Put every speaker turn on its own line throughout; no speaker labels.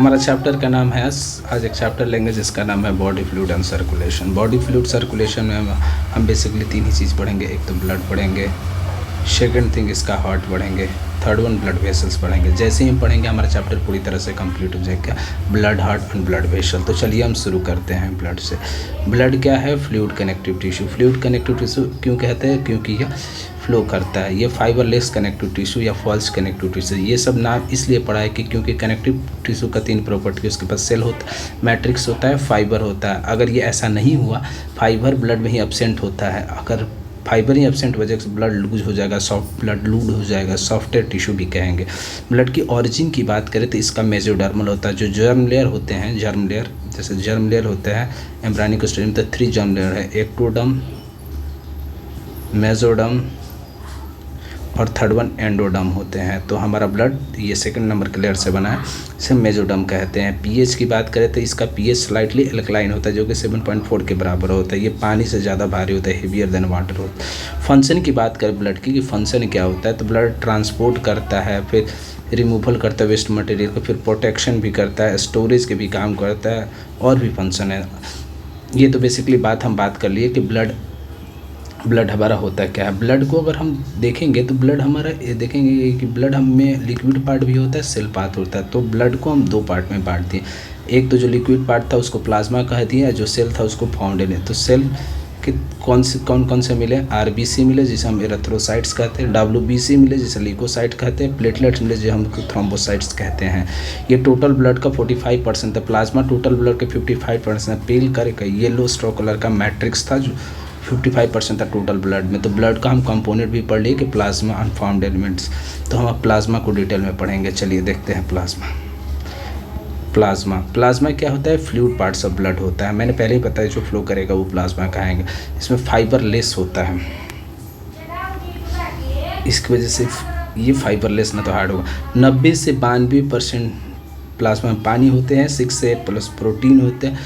हमारा चैप्टर का नाम है, आज एक चैप्टर लेंगे जिसका नाम है body fluid and circulation. Body fluid circulation में हम बेसिकली तीन ही चीज़ पढ़ेंगे। एक तो ब्लड पढ़ेंगे, सेकंड थिंग इसका हार्ट पढ़ेंगे, थर्ड वन ब्लड वेसल्स पढ़ेंगे। जैसे ही हम पढ़ेंगे हमारा चैप्टर पूरी तरह से कंप्लीट हो जाएगा, blood, heart and blood vessel. तो चलिए हम शुरू करते हैं ब्लड से। ब्लड क्या है? Fluid connective tissue. Fluid connective tissue क्यों कहते हैं? क्योंकि यह फ्लो करता है। ये फाइबरलेस कनेक्टिव टिश्यू या फॉल्स कनेक्टिव टिश्यू, ये सब नाम इसलिए पड़ा है कि क्योंकि कनेक्टिव टिश्यू का तीन प्रॉपर्टी, उसके पास सेल होता है, मैट्रिक्स होता है, फाइबर होता है। अगर ये ऐसा नहीं हुआ, फाइबर ब्लड में ही एब्सेंट होता है, अगर फाइबर ही एब्सेंट हो जाएगा ब्लड लूज हो जाएगा, सॉफ्ट ब्लड लूज हो जाएगा, सॉफ्टवेयर टिश्यू भी कहेंगे। ब्लड की ऑरिजिन की बात करें तो इसका मेसोडर्मल होता है। जो जर्म लेयर होते हैं, जर्म लेयर, जैसे जर्म लेयर होते हैं एम्ब्रायनिक स्टेज में, तो 3 जर्म लेयर है, एक्टोडर्म, मेसोडर्म और थर्ड वन एंडोडर्म होते हैं। तो हमारा ब्लड ये सेकंड नंबर के लेयर से बना है, इसे मेसोडर्म कहते हैं। पीएच की बात करें तो इसका पीएच स्लाइटली एल्कलाइन होता है, जो कि 7.4 के बराबर होता है। ये पानी से ज़्यादा भारी होता है, हेवियर देन वाटर होता है। फंक्शन की बात करें ब्लड की, कि फंक्शन क्या होता है, तो ब्लड ट्रांसपोर्ट करता है, फिर रिमूवल करता है वेस्ट मटेरियल को, फिर प्रोटेक्शन भी करता है, स्टोरेज के भी काम करता है, और भी फंक्शन है। ये तो बेसिकली हम बात कर लिए कि ब्लड हमारा होता है क्या है। ब्लड को अगर हम देखेंगे तो ब्लड हमारा ये देखेंगे कि ब्लड हम में लिक्विड पार्ट भी होता है, सेल पार्ट होता है। तो ब्लड को हम 2 पार्ट में बांट दिए। एक तो जो लिक्विड पार्ट था उसको प्लाज्मा कह दिया, जो सेल था उसको फाउंडेशन। तो सेल के कौन से मिले? आरबीसी मिले जिसे हम एरिथ्रोसाइट्स कहते हैं, डब्ल्यूबीसी मिले जिसे ल्यूकोसाइट कहते हैं, प्लेटलेट्स मिले जो हम थ्रोम्बोसाइट्स कहते हैं। ये टोटल ब्लड का 45% था। प्लाज्मा टोटल ब्लड के 55%। पेल करेगा येलो स्ट्रो कलर का मैट्रिक्स था जो 55% था टोटल ब्लड में। तो ब्लड का हम कंपोनेंट भी पढ़ लिए कि प्लाज्मा अनफॉर्म्ड एलिमेंट्स। तो हम अब प्लाज्मा को डिटेल में पढ़ेंगे। चलिए देखते हैं प्लाज्मा क्या होता है? फ्लूइड पार्ट्स ऑफ ब्लड होता है। मैंने पहले ही बताया जो फ्लो करेगा वो प्लाज्मा कहेंगे। इसमें फाइबरलेस होता है, इसकी वजह से ये फाइबरलेस ना तो हार्ड होगा। 90 से 92% प्लाज्मा में पानी होते हैं, 6 से 8 प्लस प्रोटीन होते हैं।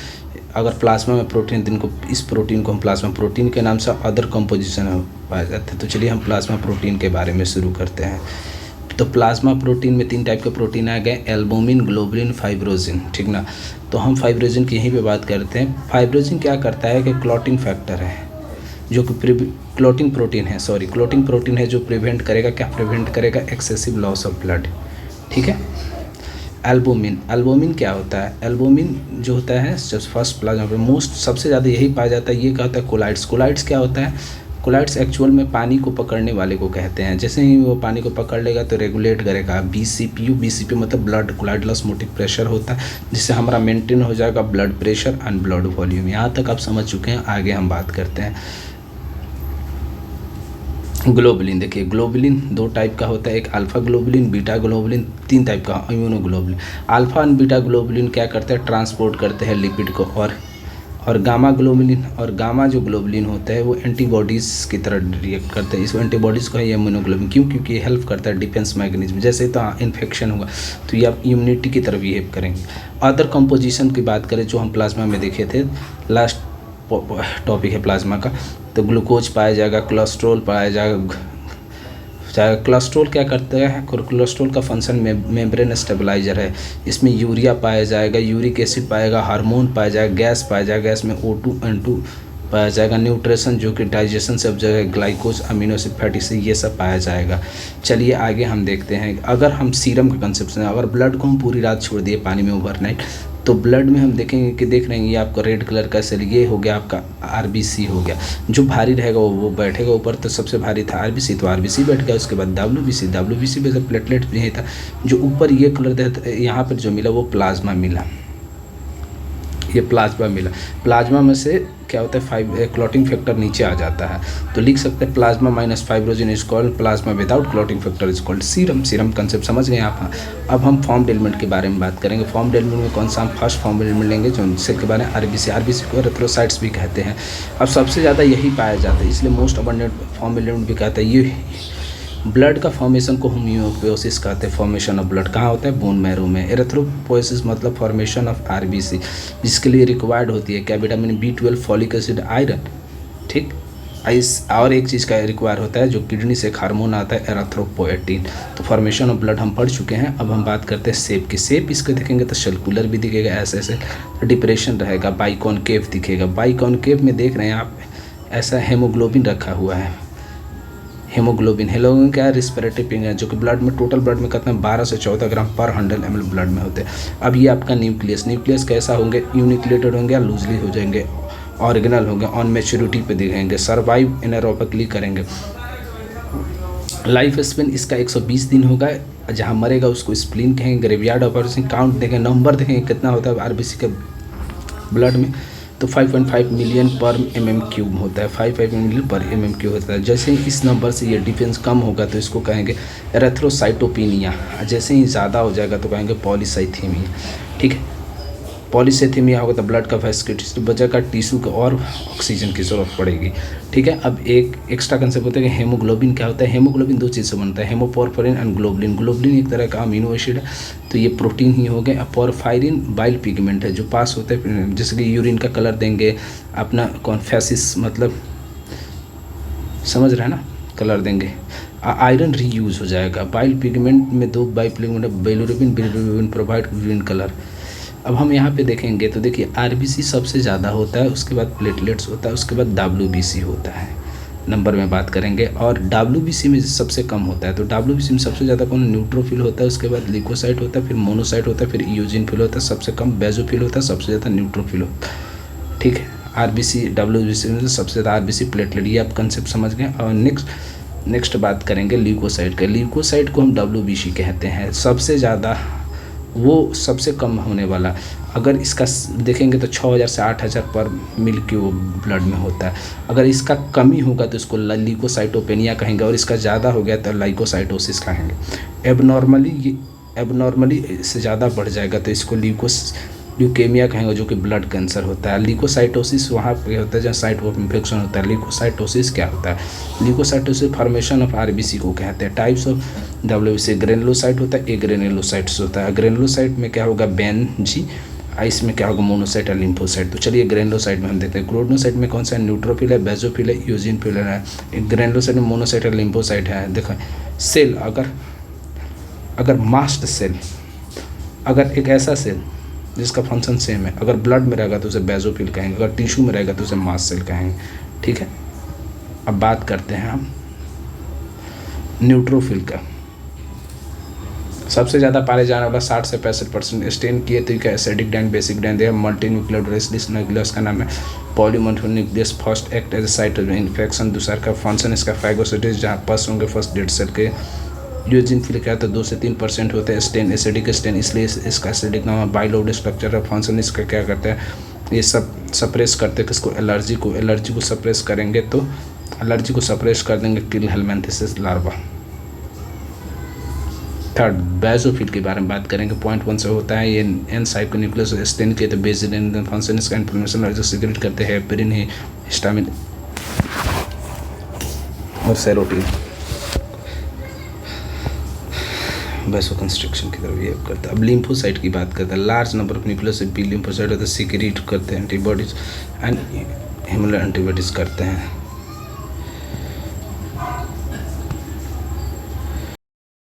अगर प्लाज्मा में प्रोटीन, तो इस प्रोटीन को हम प्लाज्मा प्रोटीन के नाम से अदर कंपोजिशन पाया जाता है। तो चलिए हम प्लाज्मा प्रोटीन के बारे में शुरू करते हैं। तो प्लाज्मा प्रोटीन में 3 टाइप के प्रोटीन आ गए, एल्बुमिन, ग्लोबुलिन, फाइब्रोजिन, ठीक ना। तो हम फाइब्रोजिन की यहीं पे बात करते हैं। फाइब्रोजिन क्या करता है कि क्लॉटिंग फैक्टर है, जो कि क्लॉटिंग प्रोटीन है जो प्रिवेंट करेगा एक्सेसिव लॉस ऑफ ब्लड, ठीक है। एल्बुमिन क्या होता है? एल्बुमिन जो होता है जब फर्स्ट प्लाज्मा पे मोस्ट सबसे ज़्यादा यही पाया जाता है। ये क्या होता है? कोलाइड्स क्या होता है? कोलाइड्स एक्चुअल में पानी को पकड़ने वाले को कहते हैं। जैसे ही वो पानी को पकड़ लेगा तो रेगुलेट करेगा। बीसीपी मतलब ब्लड कोलाइडल ऑस्मोटिक प्रेशर होता है, जिससे हमारा मेंटेन हो जाएगा blood pressure and blood volume. यहाँ तक आप समझ चुके हैं, आगे हम बात करते हैं। ग्लोबुलिन देखिए, ग्लोबुलिन 2 टाइप का होता है, एक alpha globulin, beta globulin, 3 type का immunoglobulin. Alpha and beta globulin क्या करते हैं? ट्रांसपोर्ट करते हैं लिपिड को। और गामा ग्लोबुलिन, और गामा जो ग्लोबुलिन होता है वो एंटीबॉडीज़ की तरह रिएक्ट करते हैं। इसको एंटीबॉडीज़ को है इम्यूनोग्लोबुलिन। क्यों? क्योंकि ये हेल्प करता है डिफेंस मैकेनिज्म। जैसे तो इन्फेक्शन हुआ तो ये आप इम्यूनिटी की तरफ बिहेव करेंगे। अदर कंपोजिशन की बात करें जो हम प्लाज्मा में देखे थे, लास्ट टॉपिक है प्लाज्मा का, तो ग्लूकोज पाया जाएगा, कोलेस्ट्रॉल पाया जाएगा। कोलेस्ट्रॉल क्या करता है? कोलेस्ट्रॉल का फंक्शन मेम्ब्रेन स्टेबलाइजर है। इसमें यूरिया पाया जाएगा, यूरिक एसिड पाएगा, हार्मोन पाया जाएगा, गैस पाया जाएगा, गैस में O2 N2 पाया जाएगा, न्यूट्रिशन जो कि डाइजेशन से अब जगह ग्लाइकोज, अमीनो एसिड, फैटी एसिड, ये सब पाया जाएगा। चलिए आगे हम देखते हैं। अगर हम सीरम का कंसेप्शन है, अगर ब्लड को हम पूरी रात छोड़ दिए पानी में ओवरनाइट, तो ब्लड में हम देखेंगे कि देख रहे हैं ये आपका रेड कलर का सेल, ये हो गया आपका आरबीसी हो गया। जो भारी रहेगा वो बैठेगा ऊपर। तो सबसे भारी था आरबीसी, तो आरबीसी बैठ गया। उसके बाद डब्ल्यूबीसी में से प्लेटलेट भी था। जो ऊपर ये कलर यहाँ पर जो मिला वो प्लाज्मा मिला, ये प्लाज्मा मिला। प्लाज्मा में से क्या होता है? क्लॉटिंग फैक्टर नीचे आ जाता है। तो लिख सकते हैं plasma minus fibrinogen is called plasma without clotting factor is called serum concept समझ गए आप। अब हम फॉर्म्ड एलिमेंट के बारे में बात करेंगे। फॉर्म्ड एलिमेंट में कौन सा? हम फर्स्ट फॉर्म्ड एलिमेंट लेंगे जो सेल के बारे में आरबीसी को एरिथ्रोसाइट्स भी कहते हैं। अब सबसे ज़्यादा यही पाया जाता है, इसलिए मोस्ट अबंडेंट फॉर्म्ड एलिमेंट भी कहते हैं। ये ब्लड का फॉर्मेशन को होम्योपोएसिस कहते हैं। फॉर्मेशन ऑफ ब्लड कहाँ होता है? बोन मैरो में। एरिथ्रोपोएसिस मतलब फॉर्मेशन ऑफ आरबीसी, जिसके लिए रिक्वायर्ड होती है क्या? Vitamin B12, folic acid, iron, ठीक। इस और एक चीज़ का रिक्वायर होता है, जो किडनी से एक हार्मोन आता है एरिथ्रोपोएटिन। तो फॉर्मेशन ऑफ ब्लड हम पढ़ चुके हैं। अब हम बात करते हैं शेप की। शेप इसको देखेंगे तो सर्कुलर भी दिखेगा, ऐसे ऐसे डिप्रेशन रहेगा, बाइकॉनकेव दिखेगा। बाइकॉनकेव में देख रहे हैं आप, ऐसा हेमोग्लोबिन रखा हुआ है। हेमोग्लोबिन क्या है, रिस्पिरेटरी पिंग है, जो कि ब्लड में टोटल ब्लड में कितना 12 से 14 ग्राम पर 100 ml ब्लड में होते हैं। अब ये आपका न्यूक्लियस कैसा होंगे, यूनिक्लिएटेड होंगे या लूजली हो जाएंगे, ऑर्गेनल होंगे, ऑन मैच्योरिटी पे दिखेंगे, सर्वाइव एनारोबिकली करेंगे। लाइफ स्पेन इसका 120 दिन होगा। जहाँ मरेगा उसको स्प्लीन कहेंगे। ग्रेवयार्ड ऑपरेशन काउंट देखें, नंबर देखें कितना होता है आरबीसी के ब्लड में, तो 5.5 मिलियन पर mm³ होता है। 5.5 मिलियन पर mm³ होता है। जैसे ही इस नंबर से ये डिफेंस कम होगा तो इसको कहेंगे एरेथ्रोसाइटोपिनिया। जैसे ही ज़्यादा हो जाएगा तो कहेंगे पॉलीसाइथेमिया। ठीक है, पॉलीसाइथेमिया होगा तो ब्लड का वेस्कुलर बचेगा, टिश्यू को और ऑक्सीजन की ज़रूरत पड़ेगी। ठीक है, अब एक एक्स्ट्रा कंसेप्ट होता है कि हेमोग्लोबिन क्या होता है। हेमोग्लोबिन दो चीज़ से बनता है, हेमोपोरफायरिन एंड ग्लोबुलिन। ग्लोबुलिन एक तरह का अमीनो एसिड है, तो ये प्रोटीन ही हो गए। पोरफायरिन बाइल पिगमेंट है, जो पास होता है, जैसे कि यूरिन का कलर देंगे अपना कॉन्फेसिस, मतलब समझ रहे हैं ना, कलर देंगे। आयरन रीयूज हो जाएगा। बाइल पिगमेंट में दो bile pigment, bilirubin provide green colour. अब हम यहाँ पे देखेंगे तो देखिए आरबीसी सबसे ज़्यादा होता है, उसके बाद प्लेटलेट्स होता है, उसके बाद डब्ल्यूबीसी होता है। नंबर में बात करेंगे, और डब्ल्यूबीसी में सबसे कम होता है। तो डब्ल्यूबीसी में सबसे ज़्यादा कौन, न्यूट्रोफिल होता है, उसके बाद ल्यूकोसाइट होता है, फिर मोनोसाइट होता है, फिर इयोजिनफिल होता है, सबसे कम बेजोफिल होता है, सबसे ज़्यादा न्यूट्रोफिल होता है। ठीक है, आरबीसी डब्ल्यूबीसी में सबसे ज़्यादा आरबीसी प्लेटलेट, ये आप कंसेप्ट समझ गए। और नेक्स्ट बात करेंगे ल्यूकोसाइट का। ल्यूकोसाइट को हम डब्ल्यूबीसी कहते हैं। सबसे ज़्यादा वो सबसे कम होने वाला, अगर इसका देखेंगे तो 6000 से 8000 पर ml³ ब्लड में होता है। अगर इसका कमी होगा तो इसको ल्यूकोसाइटोपेनिया कहेंगे, और इसका ज़्यादा हो गया तो लाइकोसाइटोसिस कहेंगे। एबनॉर्मली से ज़्यादा बढ़ जाएगा तो इसको ल्यूकेमिया कहेंगे, जो कि ब्लड कैंसर होता है। ल्यूकोसाइटोसिस वहाँ पे होता है जहाँ साइट ऑफ इन्फेक्शन होता है। ल्यूकोसाइटोसिस क्या होता है, ल्यूकोसाइटोसिस फॉर्मेशन ऑफ आरबीसी को कहते हैं। टाइप्स ऑफ डब्ल्यूबीसी, ग्रेनुलोसाइट होता है, ग्रेनुलोसाइट्स होता है। ग्रेनुलोसाइट में क्या होगा, बेन-जी, इसमें क्या होगा, मोनोसाइट और लिम्फोसाइट। तो चलिए ग्रेनुलोसाइट में हम देखते हैं। ग्रेनुलोसाइट में कौन सा है, न्यूट्रोफिल है, बेजोफिल है, इयोजिनफिल है। ग्रेनुलोसाइट में मोनोसाइट और लिम्फोसाइट है। देखो सेल, अगर मास्ट सेल, अगर एक ऐसा सेल जिसका फंक्शन सेम है, अगर ब्लड में रहेगा तो उसे बेजोफिल कहेंगे, अगर टिश्यू में रहेगा तो उसे मास्ट सेल कहेंगे। ठीक है, अब बात करते हैं हम न्यूट्रोफिल का। सबसे ज़्यादा पाए जाने वाला 60 से 65% स्टेन किए तो क्या एसिडिक डैंड, बेसिक डैंड है, मल्टी न्यूक्लियोटाइड डिसन्यूक्लियस का नाम है पॉलीमोनोन्यूक्लियस। First act as a site of infection, दूसरा का फंक्शन इसका फाइगोसाइटिस, जहाँ पस होंगे फर्स्ट डेड सेल के। यूजिनफिल क्या होता है, 2 से 3% होते हैं। स्टेन एसिडिक स्टेन, इसलिए इसका एसिडिक नाम है। बाइलोड स्ट्रक्चर ऑफ फंक्शन इसका क्या करता है, ये सब सप्रेस करते हैं किसको, एलर्जी को सप्रेस करेंगे, तो एलर्जी को सप्रेस कर देंगे किल हेलमिंथेसिस लार्वा। थर्ड बेजोफिल के बारे में बात करेंगे। 0.1 से होता है, ये एन साइकोन्यूक्लियस स्टेन के तो बेसिक फंक्शन इसका इन्फ्लेमेशन जो सिक्रेट करते हैं हेपेरिन, हिस्टामिन और सेरोटिन। वैसो कंस्ट्रक्शन की तरफ ये करता है। अब लिम्फोसाइट की बात करते हैं। Large number of nucleus B lymphocyte होता है, सिक्रीट करते हैं एंटीबॉडीज एंड ह्यूमरल एंटीबॉडीज करते हैं।